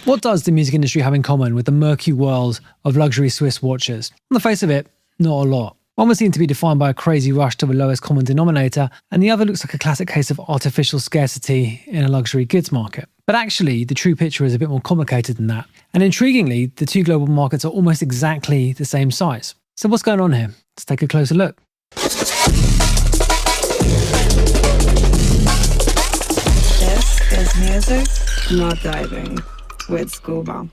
What does the music industry have in common with the murky world of luxury Swiss watches? On the face of it, not a lot. One would seem to be defined by a crazy rush to the lowest common denominator, and the other looks like a classic case of artificial scarcity in a luxury goods market. But actually, the true picture is a bit more complicated than that. And intriguingly, the two global markets are almost exactly the same size. So what's going on here? Let's take a closer look. This is music, not diving, with Scuba.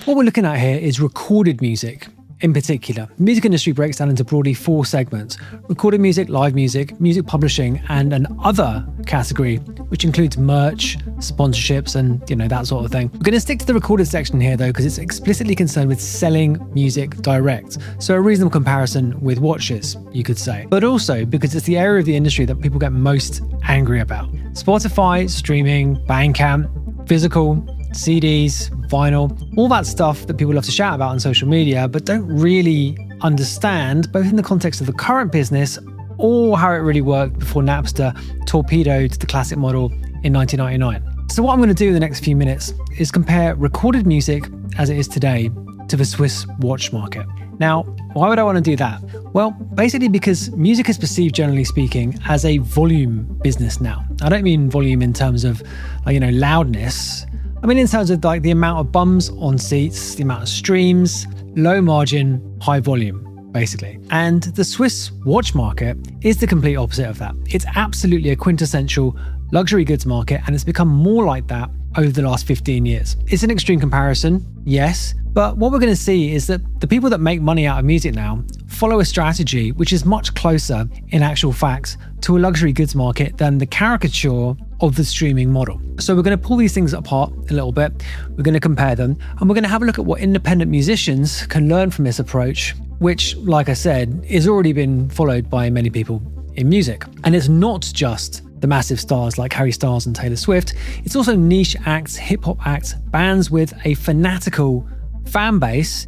What we're looking at here is recorded music. In particular, the music industry breaks down into broadly 4 segments: recorded music, live music, music publishing, and an other category, which includes merch, sponsorships, and that sort of thing. We're going to stick to the recorded section here though, because it's explicitly concerned with selling music direct. So a reasonable comparison with watches, you could say. But also because it's the area of the industry that people get most angry about. Spotify, streaming, Bandcamp, physical, CDs, vinyl, all that stuff that people love to shout about on social media, but don't really understand, both in the context of the current business or how it really worked before Napster torpedoed the classic model in 1999. So what I'm going to do in the next few minutes is compare recorded music as it is today to the Swiss watch market. Now, why would I want to do that? Well, basically because music is perceived, generally speaking, as a volume business now. I don't mean volume in terms of, loudness. I mean in terms of the amount of bums on seats, the amount of streams, low margin, high volume, basically. And the Swiss watch market is the complete opposite of that. It's absolutely a quintessential luxury goods market, and it's become more like that over the last 15 years. It's an extreme comparison, yes, but what we're going to see is that the people that make money out of music now follow a strategy which is much closer, in actual fact, to a luxury goods market than the caricature of the streaming model. So we're going to pull these things apart a little bit, we're going to compare them, and we're going to have a look at what independent musicians can learn from this approach, which, like I said, has already been followed by many people in music. And it's not just the massive stars like Harry Styles and Taylor Swift, it's also niche acts, hip-hop acts, bands with a fanatical fan base,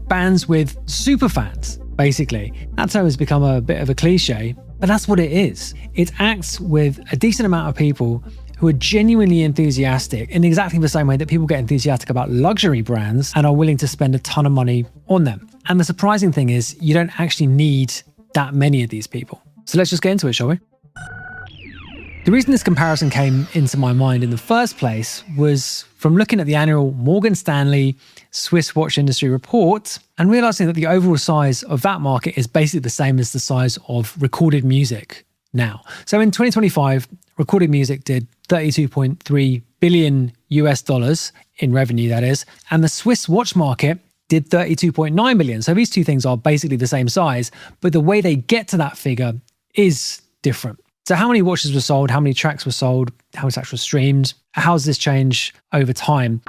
bands with super fans, basically. That term has become a bit of a cliche, but that's what it is. It acts with a decent amount of people who are genuinely enthusiastic in exactly the same way that people get enthusiastic about luxury brands and are willing to spend a ton of money on them. And the surprising thing is you don't actually need that many of these people. So let's just get into it, shall we? The reason this comparison came into my mind in the first place was from looking at the annual Morgan Stanley Swiss watch industry report and realizing that the overall size of that market is basically the same as the size of recorded music now. So in 2025, recorded music did $32.3 billion in revenue, that is, and the Swiss watch market did 32.9 billion. So these two things are basically the same size, but the way they get to that figure is different. So how many watches were sold? How many tracks were sold? How much actual streams? How does this change over time?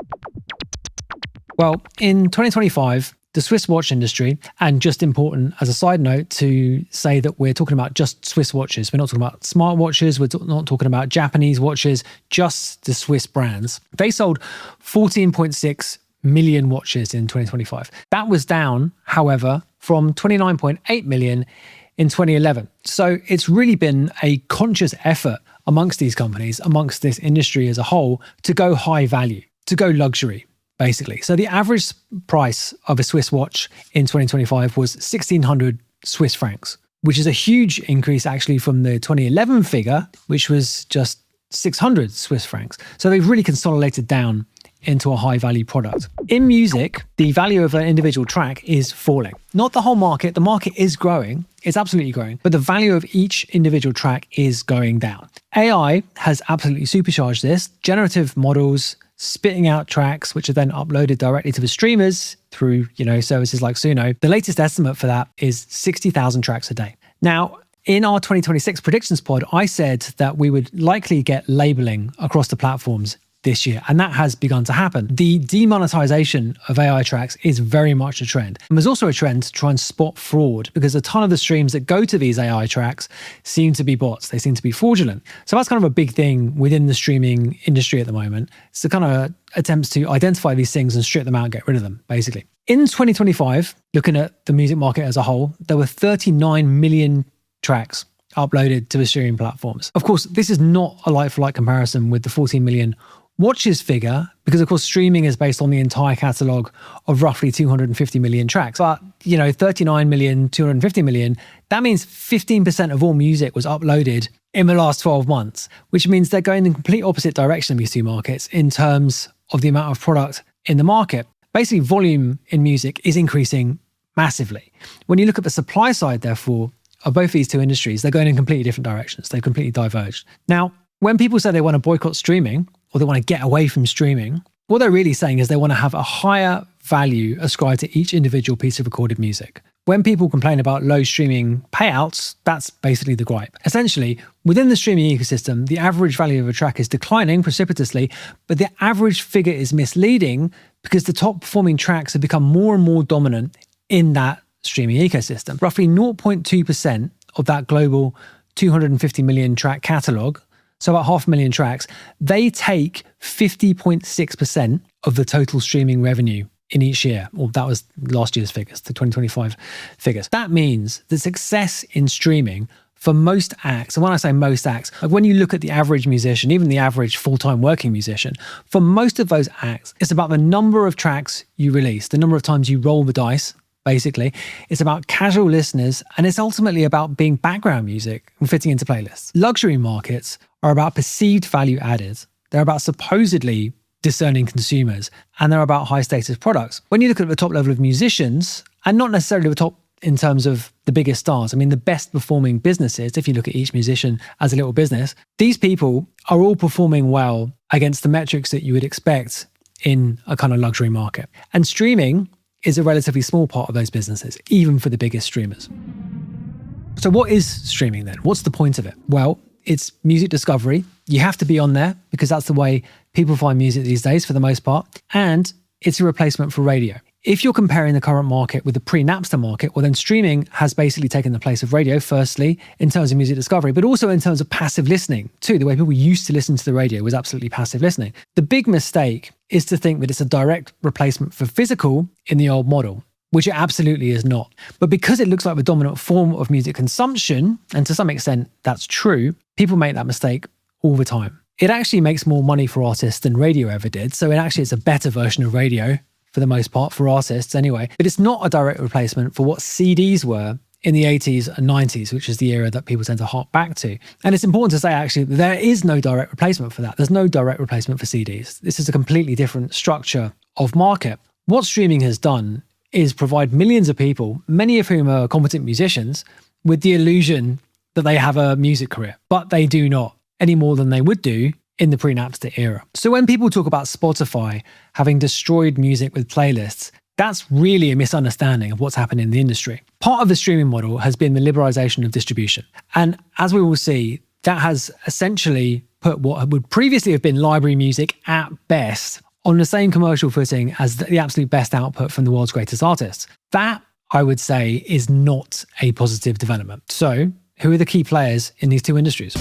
Well, in 2025, the Swiss watch industry, and just important as a side note to say that we're talking about just Swiss watches. We're not talking about smart watches. We're not talking about Japanese watches, just the Swiss brands. They sold 14.6 million watches in 2025. That was down, however, from 29.8 million in 2011. So it's really been a conscious effort amongst these companies, amongst this industry as a whole, to go high value, to go luxury, basically. So the average price of a Swiss watch in 2025 was 1,600 Swiss francs, which is a huge increase actually from the 2011 figure, which was just 600 Swiss francs. So they've really consolidated down into a high value product. In music, the value of an individual track is falling. Not the whole market. The market is growing. It's absolutely growing. But the value of each individual track is going down. AI has absolutely supercharged this. Generative models spitting out tracks, which are then uploaded directly to the streamers through, services like Suno. The latest estimate for that is 60,000 tracks a day. Now, in our 2026 predictions pod, I said that we would likely get labeling across the platforms this year, and that has begun to happen. The demonetization of AI tracks is very much a trend. And there's also a trend to try and spot fraud, because a ton of the streams that go to these AI tracks seem to be bots. They seem to be fraudulent. So that's kind of a big thing within the streaming industry at the moment. It's the kind of attempts to identify these things and strip them out and get rid of them, basically. In 2025, looking at the music market as a whole, there were 39 million tracks uploaded to the streaming platforms. Of course, this is not a like-for-like comparison with the 14 million Watches figure, because of course streaming is based on the entire catalogue of roughly 250 million tracks. But, 39 million, 250 million, that means 15% of all music was uploaded in the last 12 months, which means they're going in the complete opposite direction of these two markets in terms of the amount of product in the market. Basically, volume in music is increasing massively. When you look at the supply side, therefore, of both these two industries, they're going in completely different directions. They've completely diverged. Now, when people say they want to boycott streaming or they want to get away from streaming, what they're really saying is they want to have a higher value ascribed to each individual piece of recorded music. When people complain about low streaming payouts, that's basically the gripe. Essentially, within the streaming ecosystem, the average value of a track is declining precipitously, but the average figure is misleading because the top performing tracks have become more and more dominant in that streaming ecosystem. Roughly 0.2% of that global 250 million track catalogue, so about 500,000 tracks, they take 50.6% of the total streaming revenue in each year. Well, that was last year's figures, the 2025 figures. That means the success in streaming for most acts, and when I say most acts, like when you look at the average musician, even the average full-time working musician, for most of those acts, it's about the number of tracks you release, the number of times you roll the dice, basically. It's about casual listeners, and it's ultimately about being background music and fitting into playlists. Luxury markets are about perceived value added. They're about supposedly discerning consumers, and they're about high status products. When you look at the top level of musicians, and not necessarily the top in terms of the biggest stars, I mean, the best performing businesses, if you look at each musician as a little business, these people are all performing well against the metrics that you would expect in a kind of luxury market. And streaming is a relatively small part of those businesses, even for the biggest streamers. So what is streaming then? What's the point of it? Well, it's music discovery. You have to be on there because that's the way people find music these days for the most part. And it's a replacement for radio. If you're comparing the current market with the pre-Napster market, well then streaming has basically taken the place of radio, firstly, in terms of music discovery, but also in terms of passive listening too. The way people used to listen to the radio was absolutely passive listening. The big mistake is to think that it's a direct replacement for physical in the old model, which it absolutely is not. But because it looks like the dominant form of music consumption, and to some extent that's true, people make that mistake all the time. It actually makes more money for artists than radio ever did. So it's a better version of radio for the most part, for artists anyway. But it's not a direct replacement for what CDs were in the 80s and 90s, which is the era that people tend to hark back to. And it's important to say, actually, there is no direct replacement for that. There's no direct replacement for CDs. This is a completely different structure of market. What streaming has done is provide millions of people, many of whom are competent musicians, with the illusion that they have a music career, but they do not, any more than they would do in the pre-Napster era. So when people talk about Spotify having destroyed music with playlists, that's really a misunderstanding of what's happened in the industry. Part of the streaming model has been the liberalization of distribution. And as we will see, that has essentially put what would previously have been library music at best on the same commercial footing as the absolute best output from the world's greatest artists. That, I would say, is not a positive development. So who are the key players in these two industries?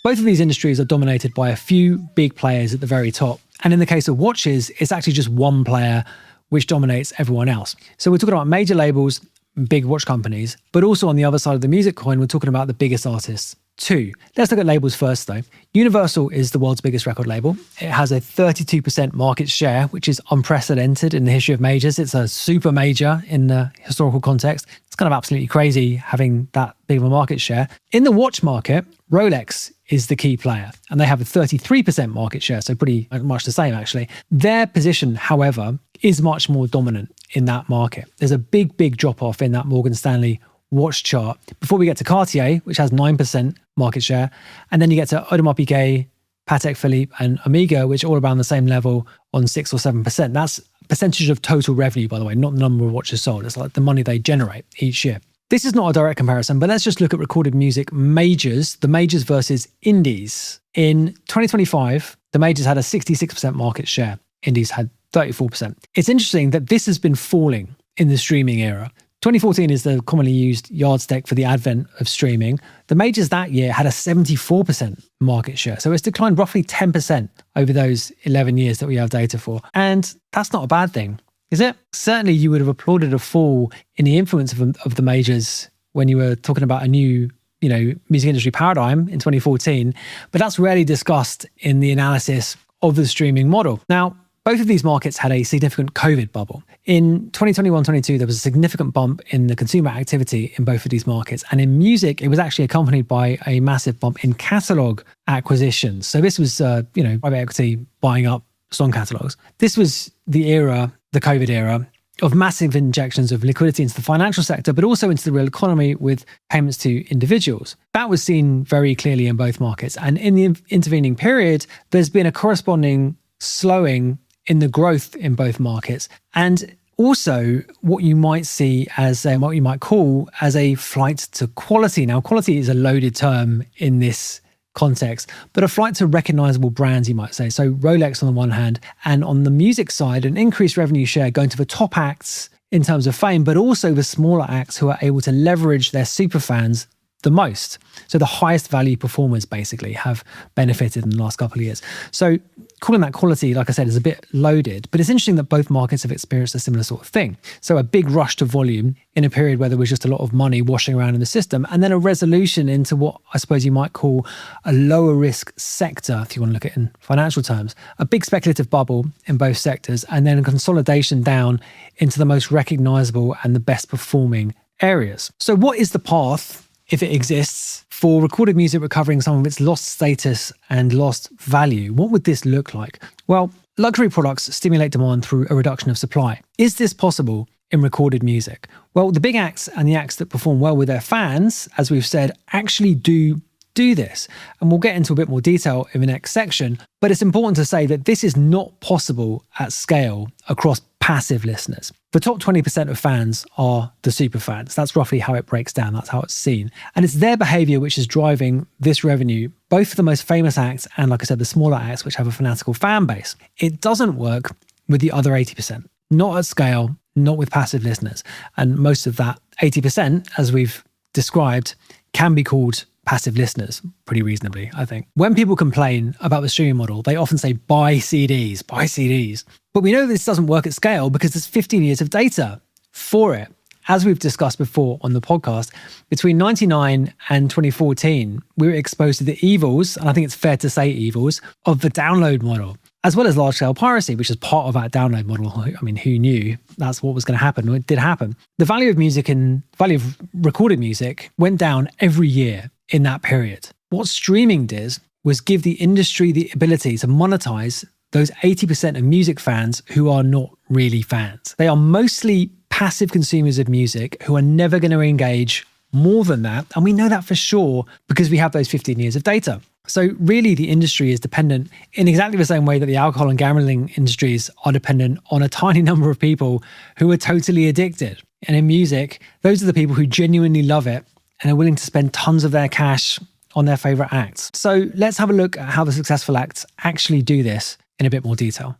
Both of these industries are dominated by a few big players at the very top. And in the case of watches, it's actually just one player which dominates everyone else. So we're talking about major labels, big watch companies, but also on the other side of the music coin, we're talking about the biggest artists too. Let's look at labels first though. Universal is the world's biggest record label. It has a 32% market share, which is unprecedented in the history of majors. It's a super major in the historical context. It's kind of absolutely crazy having that big of a market share. In the watch market, Rolex is the key player, and they have a 33% market share, so pretty much the same actually. Their position, however, is much more dominant in that market. There's a big drop-off in that Morgan Stanley watch chart before we get to Cartier, which has 9% market share, and then you get to Audemars Piguet, Patek Philippe, and Omega, which are all around the same level on 6 or 7%. That's percentage of total revenue, by the way, not the number of watches sold. It's like the money they generate each year. This is not a direct comparison, but let's just look at recorded music majors, the majors versus indies. In 2025, the majors had a 66% market share. Indies had 34%. It's interesting that this has been falling in the streaming era. 2014 is the commonly used yardstick for the advent of streaming. The majors that year had a 74% market share. So it's declined roughly 10% over those 11 years that we have data for. And that's not a bad thing, is it? Certainly you would have applauded a fall in the influence of the majors when you were talking about a new, music industry paradigm in 2014, but that's rarely discussed in the analysis of the streaming model. Now, both of these markets had a significant COVID bubble. In 2021-22, there was a significant bump in the consumer activity in both of these markets. And in music, it was actually accompanied by a massive bump in catalog acquisitions. So this was, private equity buying up song catalogs. This was the era, the COVID era, of massive injections of liquidity into the financial sector, but also into the real economy with payments to individuals. That was seen very clearly in both markets. And in the intervening period, there's been a corresponding slowing in the growth in both markets, and also what you might see as what you might call as a flight to quality. Now, quality is a loaded term in this context, but a flight to recognizable brands, you might say. So Rolex on the one hand, and on the music side, an increased revenue share going to the top acts in terms of fame, but also the smaller acts who are able to leverage their super fans the most. So the highest value performers basically have benefited in the last couple of years. So calling that quality, like I said, is a bit loaded, but it's interesting that both markets have experienced a similar sort of thing. So a big rush to volume in a period where there was just a lot of money washing around in the system, and then a resolution into what I suppose you might call a lower risk sector, if you want to look at it in financial terms, a big speculative bubble in both sectors, and then a consolidation down into the most recognizable and the best performing areas. So what is the path, if it exists, for recorded music recovering some of its lost status and lost value? What would this look like? Well, luxury products stimulate demand through a reduction of supply. Is this possible in recorded music? Well, the big acts and the acts that perform well with their fans, as we've said, actually do this. And we'll get into a bit more detail in the next section, but it's important to say that this is not possible at scale across passive listeners. The top 20% of fans are the super fans. That's roughly how it breaks down. That's how it's seen. And it's their behavior which is driving this revenue, both for the most famous acts and, like I said, the smaller acts which have a fanatical fan base. It doesn't work with the other 80%. Not at scale, not with passive listeners. And most of that 80%, as we've described, can be called passive listeners pretty reasonably, I think. When people complain about the streaming model, they often say, buy CDs, buy CDs. But we know this doesn't work at scale because there's 15 years of data for it. As we've discussed before on the podcast, between 1999 and 2014, we were exposed to the evils, and I think it's fair to say evils, of the download model, as well as large-scale piracy, which is part of that download model. I mean, who knew that's what was going to happen? It did happen. The value of music and value of recorded music went down every year in that period. What streaming did was give the industry the ability to monetize those 80% of music fans who are not really fans. They are mostly passive consumers of music who are never going to engage more than that. And we know that for sure because we have those 15 years of data. So really the industry is dependent in exactly the same way that the alcohol and gambling industries are dependent on a tiny number of people who are totally addicted. And in music, those are the people who genuinely love it and are willing to spend tons of their cash on their favorite acts. So let's have a look at how the successful acts actually do this in a bit more detail.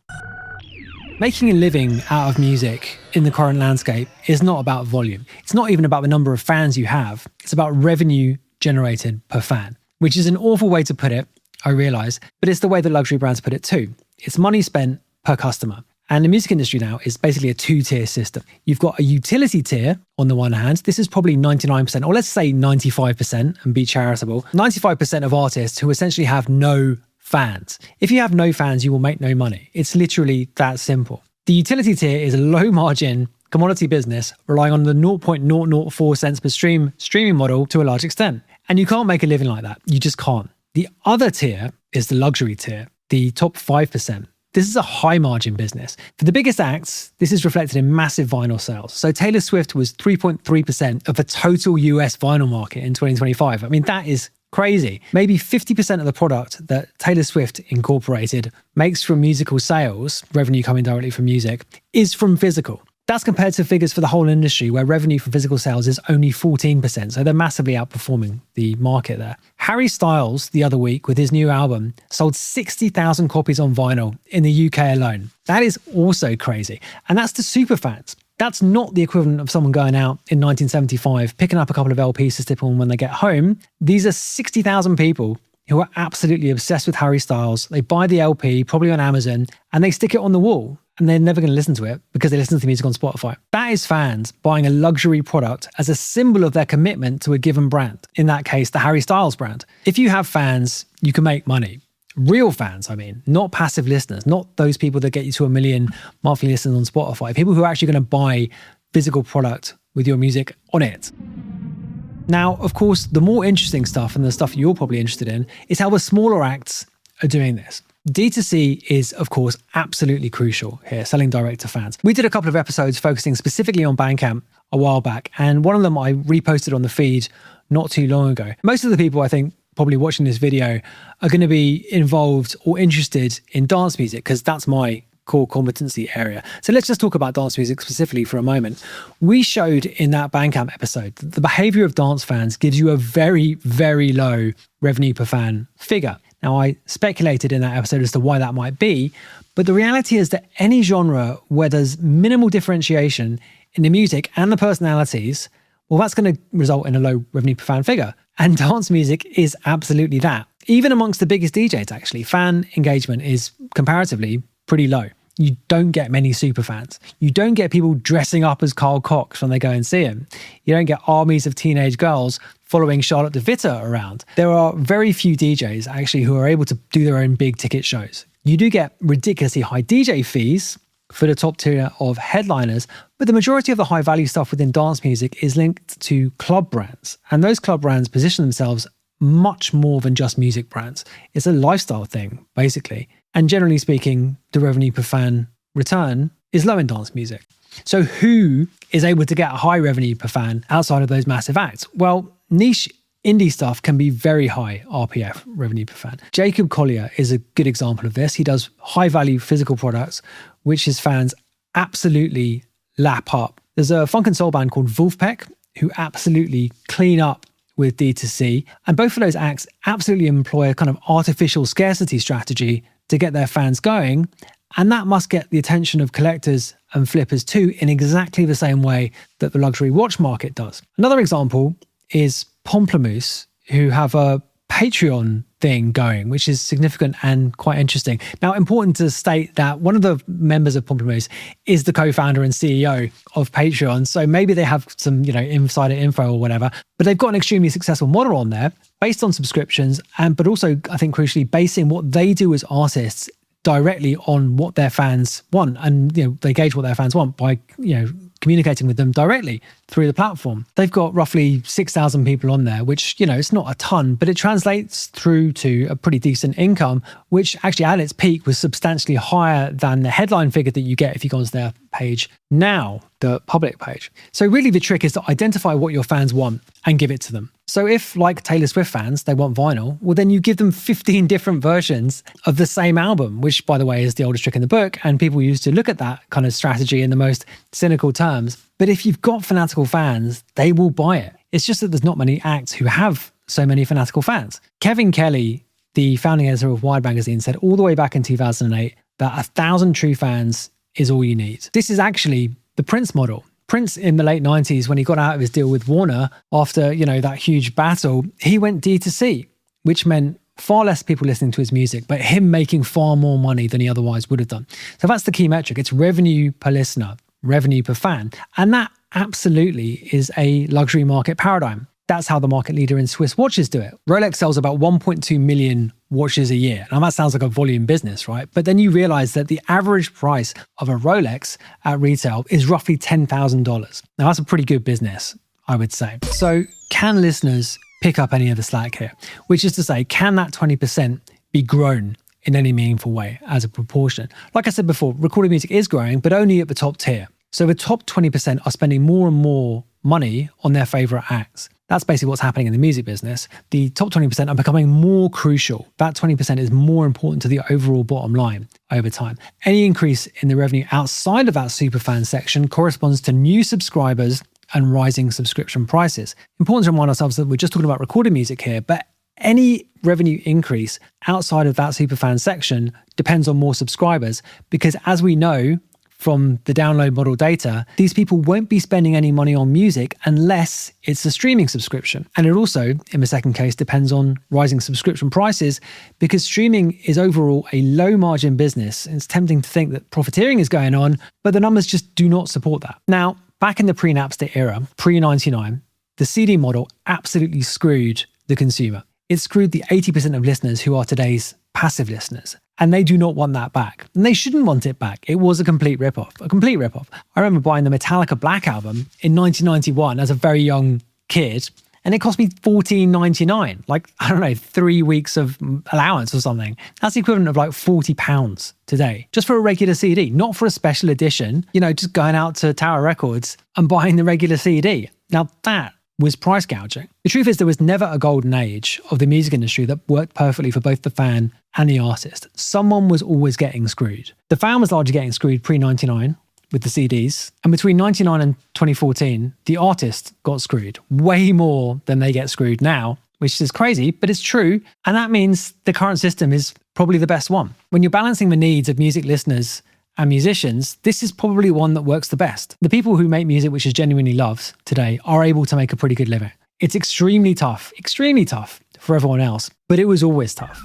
Making a living out of music in the current landscape is not about volume. It's not even about the number of fans you have. It's about revenue generated per fan, which is an awful way to put it, I realize, but it's the way that luxury brands put it too. It's money spent per customer. And the music industry now is basically a two-tier system. You've got a utility tier on the one hand. This is probably 99%, or let's say 95% and be charitable. 95% of artists who essentially have no fans. If you have no fans, you will make no money. It's literally that simple. The utility tier is a low-margin commodity business relying on the 0.004 cents per streaming model to a large extent. And you can't make a living like that. You just can't. The other tier is the luxury tier, the top 5%. This is a high margin business. For the biggest acts, this is reflected in massive vinyl sales. So Taylor Swift was 3.3% of the total US vinyl market in 2025. I mean, that is crazy. Maybe 50% of the product that Taylor Swift Incorporated makes from musical sales, revenue coming directly from music, is from physical. That's compared to figures for the whole industry where revenue from physical sales is only 14%. So they're massively outperforming the market there. Harry Styles, the other week, with his new album, sold 60,000 copies on vinyl in the UK alone. That is also crazy. And that's to super fans. That's not the equivalent of someone going out in 1975, picking up a couple of LPs to stick on when they get home. These are 60,000 people who are absolutely obsessed with Harry Styles. They buy the LP, probably on Amazon, and they stick it on the wall. And they're never going to listen to it because they listen to the music on Spotify. That is fans buying a luxury product as a symbol of their commitment to a given brand. In that case, the Harry Styles brand. If you have fans, you can make money. Real fans, I mean, not passive listeners, not those people that get you to 1 million monthly listens on Spotify, people who are actually going to buy physical product with your music on it. Now, of course, the more interesting stuff and the stuff you're probably interested in is how the smaller acts are doing this. D2C is, of course, absolutely crucial here, selling direct to fans. We did a couple of episodes focusing specifically on Bandcamp a while back, and one of them I reposted on the feed not too long ago. Most of the people, I think, probably watching this video are going to be involved or interested in dance music because that's my core competency area. So let's just talk about dance music specifically for a moment. We showed in that Bandcamp episode that the behavior of dance fans gives you a very, very low revenue per fan figure. Now, I speculated in that episode as to why that might be, but the reality is that any genre where there's minimal differentiation in the music and the personalities, well, that's going to result in a low revenue per fan figure. And dance music is absolutely that. Even amongst the biggest DJs, actually, fan engagement is comparatively pretty low. You don't get many super fans. You don't get people dressing up as Carl Cox when they go and see him. You don't get armies of teenage girls following Charlotte de Witte around. There are very few DJs actually who are able to do their own big ticket shows. You do get ridiculously high DJ fees for the top tier of headliners, but the majority of the high value stuff within dance music is linked to club brands. And those club brands position themselves much more than just music brands. It's a lifestyle thing, basically. And generally speaking, the revenue per fan return is low in dance music. So who is able to get a high revenue per fan outside of those massive acts? Well, niche indie stuff can be very high RPF, revenue per fan. Jacob Collier is a good example of this. He does high value physical products, which his fans absolutely lap up. There's a funk and soul band called Wolfpack who absolutely clean up with D2C. And both of those acts absolutely employ a kind of artificial scarcity strategy to get their fans going. And that must get the attention of collectors and flippers too, in exactly the same way that the luxury watch market does. Another example is Pomplamoose, who have a Patreon thing going, which is significant and quite interesting. Now, important to state that one of the members of Pomplamoose is the co-founder and CEO of Patreon. So maybe they have some, insider info or whatever, but they've got an extremely successful model on there based on subscriptions, but also, I think crucially, basing what they do as artists directly on what their fans want. And, they gauge what their fans want by, communicating with them directly through the platform. They've got roughly 6,000 people on there, which, it's not a ton, but it translates through to a pretty decent income, which actually at its peak was substantially higher than the headline figure that you get if you go onto their page now, the public page. So really the trick is to identify what your fans want and give it to them. So if, like Taylor Swift fans, they want vinyl, well, then you give them 15 different versions of the same album, which, by the way, is the oldest trick in the book. And people used to look at that kind of strategy in the most cynical terms. But if you've got fanatical fans, they will buy it. It's just that there's not many acts who have so many fanatical fans. Kevin Kelly, the founding editor of Wired magazine, said all the way back in 2008 that 1,000 true fans is all you need. This is actually the Prince model. Prince in the late 90s, when he got out of his deal with Warner after, that huge battle, he went D2C, which meant far less people listening to his music, but him making far more money than he otherwise would have done. So that's the key metric. It's revenue per listener, revenue per fan. And that absolutely is a luxury market paradigm. That's how the market leader in Swiss watches do it. Rolex sells about 1.2 million watches a year. Now that sounds like a volume business, right? But then you realize that the average price of a Rolex at retail is roughly $10,000. Now that's a pretty good business, I would say. So can listeners pick up any of the slack here? Which is to say, can that 20% be grown in any meaningful way as a proportion? Like I said before, recorded music is growing, but only at the top tier. So the top 20% are spending more and more money on their favorite acts. That's basically what's happening in the music business. The top 20% are becoming more crucial. That 20% is more important to the overall bottom line over time. Any increase in the revenue outside of that superfan section corresponds to new subscribers and rising subscription prices. Important to remind ourselves that we're just talking about recorded music here, but any revenue increase outside of that superfan section depends on more subscribers, because as we know, from the download model data, these people won't be spending any money on music unless it's a streaming subscription. And it also, in the second case, depends on rising subscription prices, because streaming is overall a low margin business. It's tempting to think that profiteering is going on, but the numbers just do not support that. Now, back in the pre-Napster era, pre-99, the CD model absolutely screwed the consumer. It screwed the 80% of listeners who are today's passive listeners. And they do not want that back. And they shouldn't want it back. It was a complete ripoff. I remember buying the Metallica Black album in 1991 as a very young kid, and it cost me $14.99. Like, I don't know, 3 weeks of allowance or something. That's the equivalent of like £40 today, just for a regular CD, not for a special edition, just going out to Tower Records and buying the regular CD. Now that was price gouging. The truth is there was never a golden age of the music industry that worked perfectly for both the fan and the artist. Someone was always getting screwed. The fan was largely getting screwed pre-99 with the CDs. And between 99 and 2014, the artist got screwed way more than they get screwed now, which is crazy, but it's true. And that means the current system is probably the best one. When you're balancing the needs of music listeners and musicians, this is probably one that works the best. The people who make music which is genuinely loved today are able to make a pretty good living. It's extremely tough for everyone else, but it was always tough.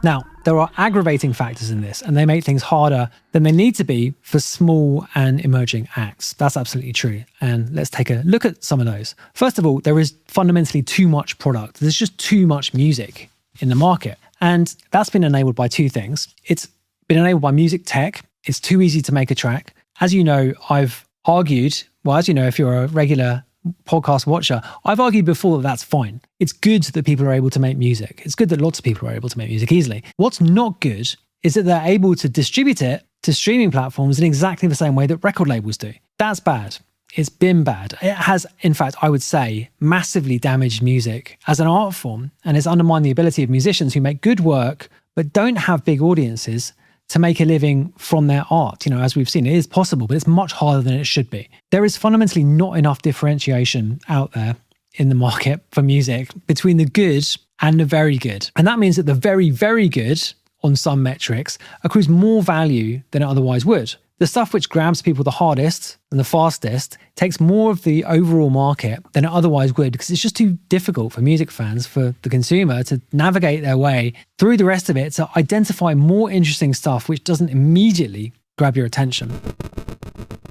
Now, there are aggravating factors in this, and they make things harder than they need to be for small and emerging acts. That's absolutely true. And let's take a look at some of those. First of all, there is fundamentally too much product. There's just too much music in the market. And that's been enabled by two things. It's been enabled by music tech. It's too easy to make a track. As you know, I've argued, if you're a regular podcast watcher, I've argued before that that's fine. It's good that people are able to make music. It's good that lots of people are able to make music easily. What's not good is that they're able to distribute it to streaming platforms in exactly the same way that record labels do. That's bad. It's been bad. It has, in fact, I would say, massively damaged music as an art form, and it's undermined the ability of musicians who make good work but don't have big audiences to make a living from their art. As we've seen, it is possible, but it's much harder than it should be. There is fundamentally not enough differentiation out there in the market for music between the good and the very good. And that means that the very, very good, on some metrics, accrues more value than it otherwise would. The stuff which grabs people the hardest and the fastest takes more of the overall market than it otherwise would, because it's just too difficult for music fans, for the consumer, to navigate their way through the rest of it to identify more interesting stuff which doesn't immediately grab your attention.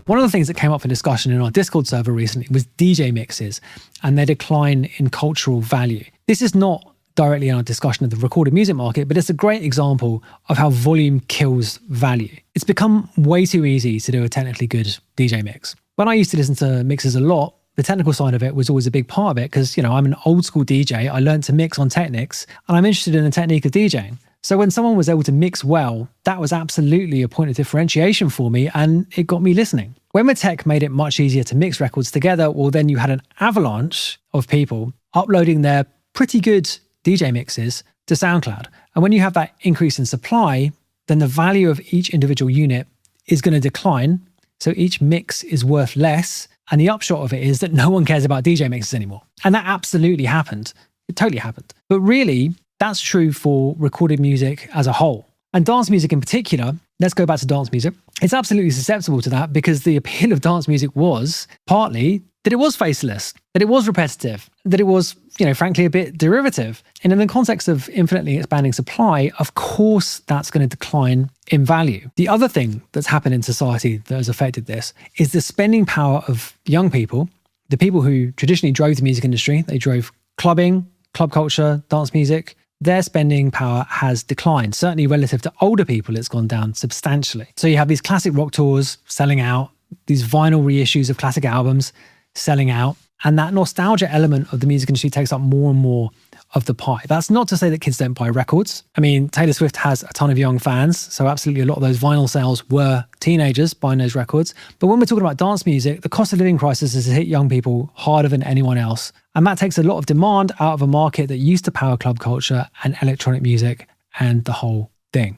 One of the things that came up for discussion in our Discord server recently was DJ mixes and their decline in cultural value. This is not directly in our discussion of the recorded music market, but it's a great example of how volume kills value. It's become way too easy to do a technically good DJ mix. When I used to listen to mixes a lot, the technical side of it was always a big part of it because, I'm an old school DJ. I learned to mix on Technics and I'm interested in the technique of DJing. So when someone was able to mix well, that was absolutely a point of differentiation for me, and it got me listening. When the tech made it much easier to mix records together, well, then you had an avalanche of people uploading their pretty good DJ mixes to SoundCloud. And when you have that increase in supply, then the value of each individual unit is going to decline. So each mix is worth less. And the upshot of it is that no one cares about DJ mixes anymore. And that absolutely happened. It totally happened. But really, that's true for recorded music as a whole. And dance music in particular, let's go back to dance music. It's absolutely susceptible to that because the appeal of dance music was partly that it was faceless, that it was repetitive, that it was, frankly, a bit derivative. And in the context of infinitely expanding supply, of course, that's going to decline in value. The other thing that's happened in society that has affected this is the spending power of young people, the people who traditionally drove the music industry. They drove clubbing, club culture, dance music. Their spending power has declined. Certainly relative to older people, it's gone down substantially. So you have these classic rock tours selling out, these vinyl reissues of classic albums selling out, and that nostalgia element of the music industry takes up more and more of the pie. That's not to say that kids don't buy records. I mean, Taylor Swift has a ton of young fans, so absolutely a lot of those vinyl sales were teenagers buying those records. But when we're talking about dance music, the cost of living crisis has hit young people harder than anyone else. And that takes a lot of demand out of a market that used to power club culture and electronic music and the whole thing.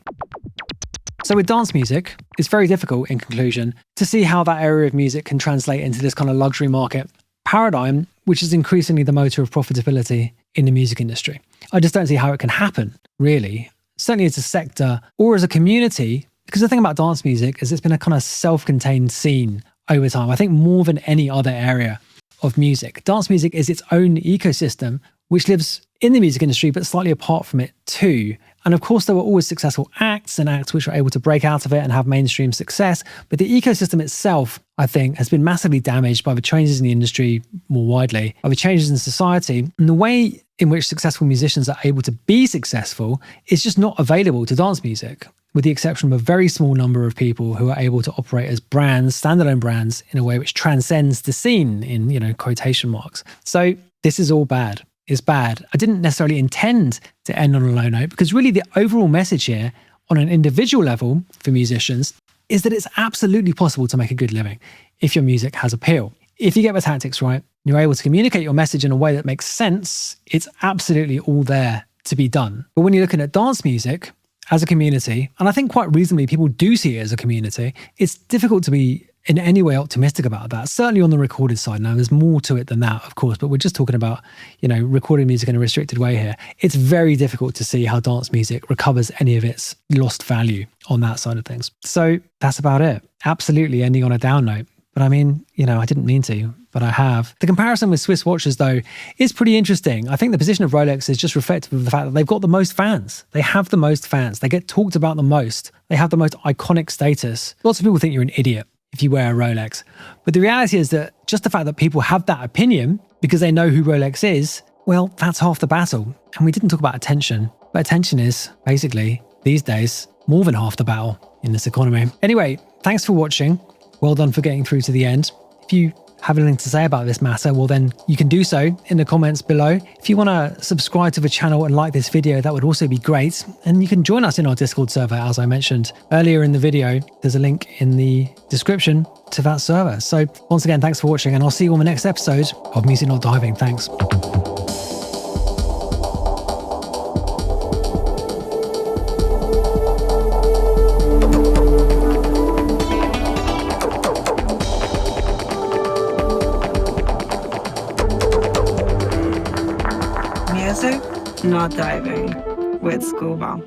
So with dance music, it's very difficult, in conclusion, to see how that area of music can translate into this kind of luxury market paradigm, which is increasingly the motor of profitability in the music industry. I just don't see how it can happen, really. Certainly as a sector or as a community, because the thing about dance music is it's been a kind of self-contained scene over time. I think more than any other area of music. Dance music is its own ecosystem, which lives in the music industry, but slightly apart from it too. And of course, there were always successful acts and acts which were able to break out of it and have mainstream success. But the ecosystem itself, I think, has been massively damaged by the changes in the industry more widely, by the changes in society. And the way in which successful musicians are able to be successful is just not available to dance music, with the exception of a very small number of people who are able to operate as brands, standalone brands, in a way which transcends the scene in, quotation marks. So this is all bad. It's bad. I didn't necessarily intend to end on a low note, because really the overall message here on an individual level for musicians is that it's absolutely possible to make a good living if your music has appeal. If you get the tactics right, you're able to communicate your message in a way that makes sense, it's absolutely all there to be done. But when you're looking at dance music as a community, and I think quite reasonably people do see it as a community, it's difficult to be in any way optimistic about that. Certainly on the recorded side. Now, there's more to it than that, of course, but we're just talking about, recording music in a restricted way here. It's very difficult to see how dance music recovers any of its lost value on that side of things. So that's about it. Absolutely ending on a down note. But I mean, I didn't mean to, but I have. The comparison with Swiss watches, though, is pretty interesting. I think the position of Rolex is just reflective of the fact that they've got the most fans. They have the most fans. They get talked about the most. They have the most iconic status. Lots of people think you're an idiot if you wear a Rolex. But the reality is that just the fact that people have that opinion because they know who Rolex is, well, that's half the battle. And we didn't talk about attention, but attention is basically, these days, more than half the battle in this economy. Anyway, thanks for watching. Well done for getting through to the end. If you have anything to say about this matter, well then you can do so in the comments below. If you want to subscribe to the channel and like this video, that would also be great. And you can join us in our Discord server, as I mentioned earlier in the video. There's a link in the description to that server. So once again, thanks for watching, and I'll see you on the next episode of Music Not Diving. Thanks. Music Not Diving with Scuba.